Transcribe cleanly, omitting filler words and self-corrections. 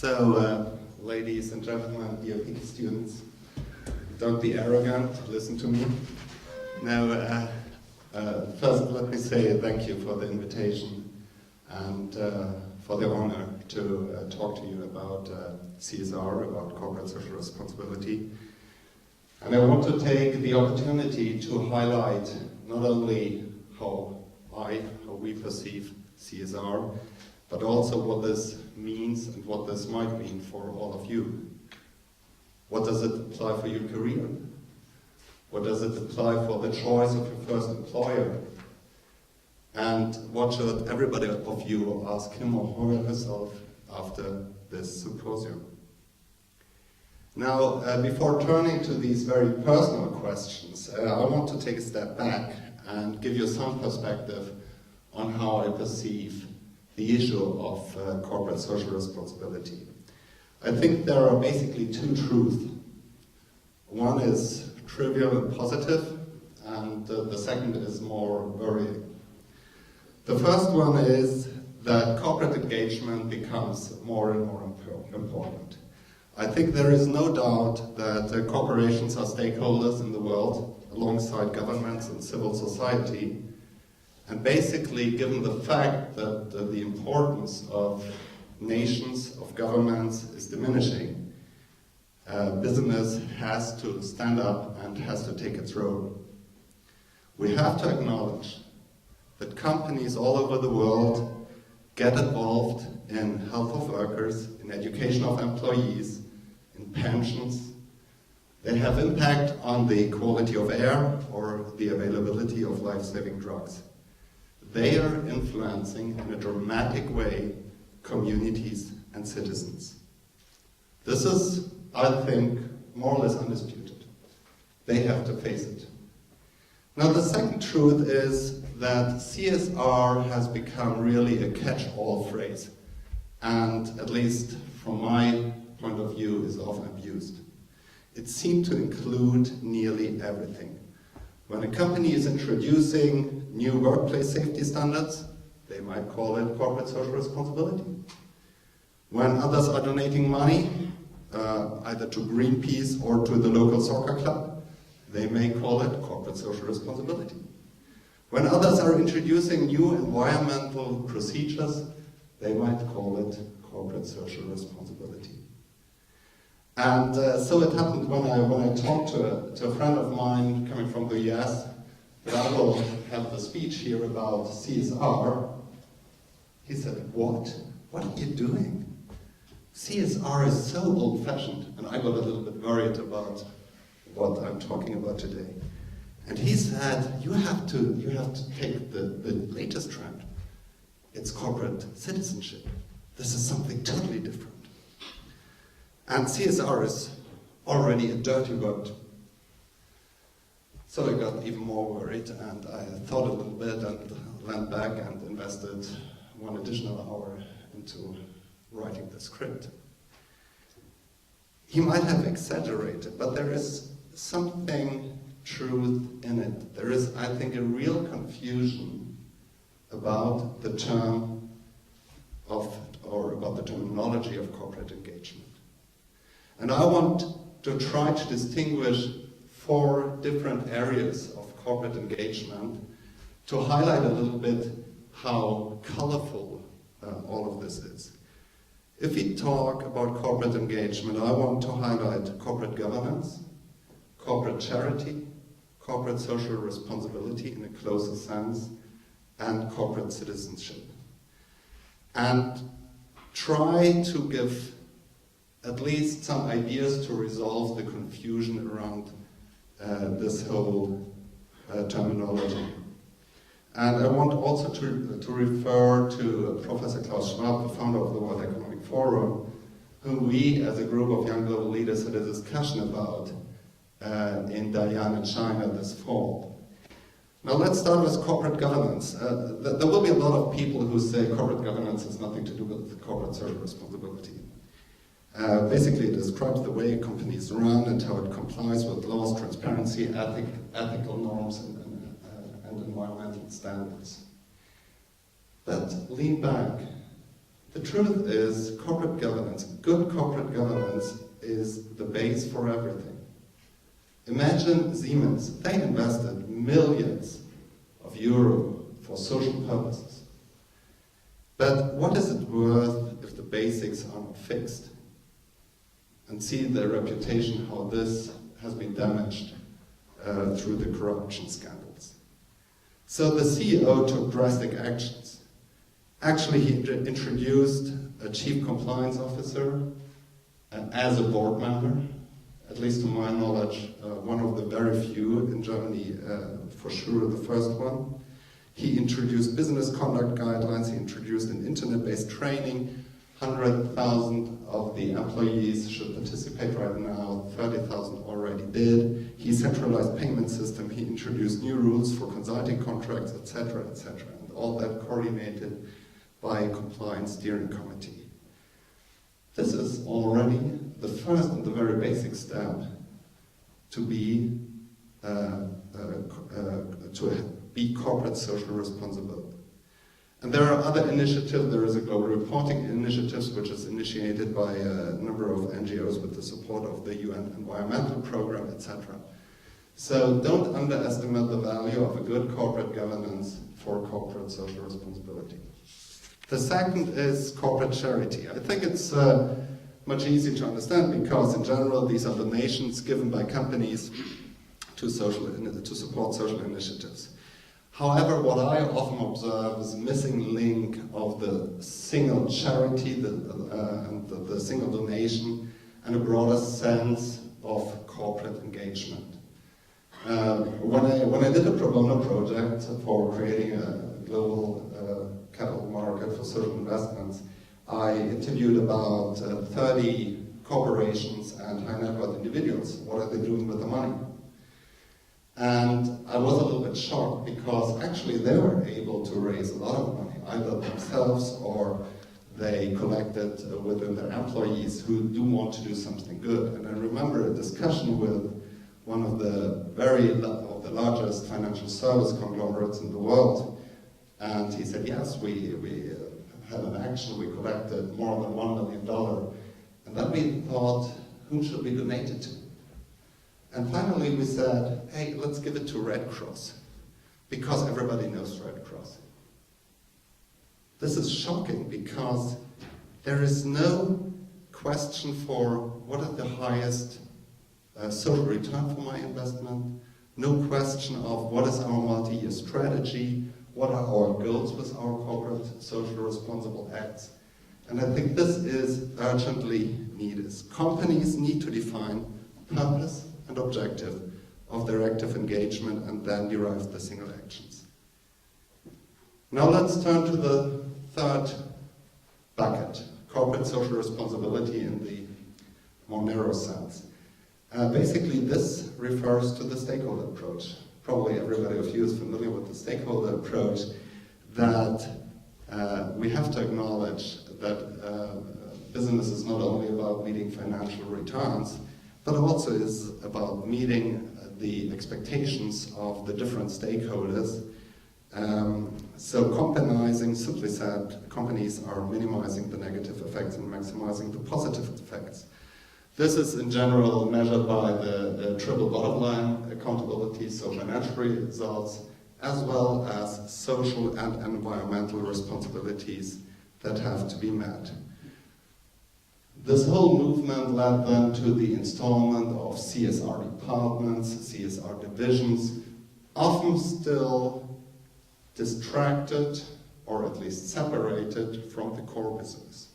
Ladies and gentlemen, dear PhD students, don't be arrogant, listen to me. Now, first let me say thank you for the invitation and for the honor to talk to you about CSR, about corporate social responsibility. And I want to take the opportunity to highlight not only how we perceive CSR, but also what this means and what this might mean for all of you. What does it apply for your career? What does it apply for the choice of your first employer? And what should everybody of you ask him or herself after this symposium? Now, before turning to these very personal questions, I want to take a step back and give you some perspective on how I perceive the issue of corporate social responsibility. I think there are basically two truths. One is trivial and positive, and the second is more worrying. The first one is that corporate engagement becomes more and more important. I think there is no doubt that corporations are stakeholders in the world alongside governments and civil society. And basically, given the fact that the importance of nations, of governments is diminishing, business has to stand up and has to take its role. We have to acknowledge that companies all over the world get involved in health of workers, in education of employees, in pensions. They have impact on the quality of air or the availability of life-saving drugs. They are influencing in a dramatic way communities and citizens. This is, I think, more or less undisputed. They have to face it. Now, the second truth is that CSR has become really a catch-all phrase, and at least from my point of view, is often abused. It seemed to include nearly everything. When a company is introducing new workplace safety standards, they might call it corporate social responsibility. When others are donating money, either to Greenpeace or to the local soccer club, they may call it corporate social responsibility. When others are introducing new environmental procedures, they might call it corporate social responsibility. And so it happened when I talked to a friend of mine coming from the US that I will have the speech here about CSR. He said, what? What are you doing? CSR is so old-fashioned. And I got a little bit worried about what I'm talking about today. And he said, you have to take the latest trend. It's corporate citizenship. This is something totally different. And CSR is already a dirty word. So I got even more worried, and I thought a little bit and went back and invested one additional hour into writing the script. He might have exaggerated, but there is something truth in it. There is, I think, a real confusion about the term about the terminology of corporate engagement. And I want to try to distinguish 4 different areas of corporate engagement to highlight a little bit how colorful all of this is. If we talk about corporate engagement, I want to highlight corporate governance, corporate charity, corporate social responsibility in a closer sense, and corporate citizenship. And try to give at least some ideas to resolve the confusion around this whole terminology. And I want also to refer to Professor Klaus Schwab, the founder of the World Economic Forum, whom we as a group of young global leaders had a discussion about in Dalian, China this fall. Now let's start with corporate governance. There will be a lot of people who say corporate governance has nothing to do with corporate social responsibility. Basically, it describes the way companies run and how it complies with laws, transparency, ethical norms, and environmental standards. But lean back. The truth is, corporate governance, good corporate governance, is the base for everything. Imagine Siemens, they invested millions of euro for social purposes. But what is it worth if the basics are not fixed? And see the reputation, how this has been damaged through the corruption scandals. So the CEO took drastic actions. Actually, he introduced a chief compliance officer as a board member, at least to my knowledge, one of the very few in Germany, for sure the first one. He introduced business conduct guidelines, he introduced an internet-based training. 100,000 of the employees should participate right now, 30,000 already did. He centralized payment system, he introduced new rules for consulting contracts, etc., etc. And all that coordinated by a compliance steering committee. This is already the first and the very basic step to be corporate social responsible. And there are other initiatives. There is a global reporting initiative which is initiated by a number of NGOs with the support of the UN environmental program, etc. So don't underestimate the value of a good corporate governance for corporate social responsibility. The second is corporate charity. I think it's much easier to understand because in general these are donations given by companies to support social initiatives. However, what I often observe is a missing link of the single charity and the single donation and a broader sense of corporate engagement. When I did a pro bono project for creating a global capital market for social investments, I interviewed about 30 corporations and high net worth individuals. What are they doing with the money? And I was a little bit shocked because actually they were able to raise a lot of money, either themselves or they collected within their employees who do want to do something good. And I remember a discussion with one of the largest financial service conglomerates in the world, and he said, yes, we had an action, we collected more than $1 million, and then we thought, whom should we donate it to? And finally we said, hey, let's give it to Red Cross, because everybody knows Red Cross. This is shocking because there is no question for what is the highest social return for my investment, no question of what is our multi-year strategy, what are our goals with our corporate social responsible acts. And I think this is urgently needed. Companies need to define purpose and objective of their active engagement and then derive the single actions. Now let's turn to the third bucket, corporate social responsibility in the more narrow sense. Basically this refers to the stakeholder approach. Probably everybody of you is familiar with the stakeholder approach, that we have to acknowledge that business is not only about meeting financial returns, but also is about meeting the expectations of the different stakeholders. So compromising, simply said, companies are minimizing the negative effects and maximizing the positive effects. This is in general measured by the triple bottom line accountability, so financial results, as well as social and environmental responsibilities that have to be met. This whole movement led then to the installment of CSR departments, CSR divisions, often still distracted or at least separated from the core business.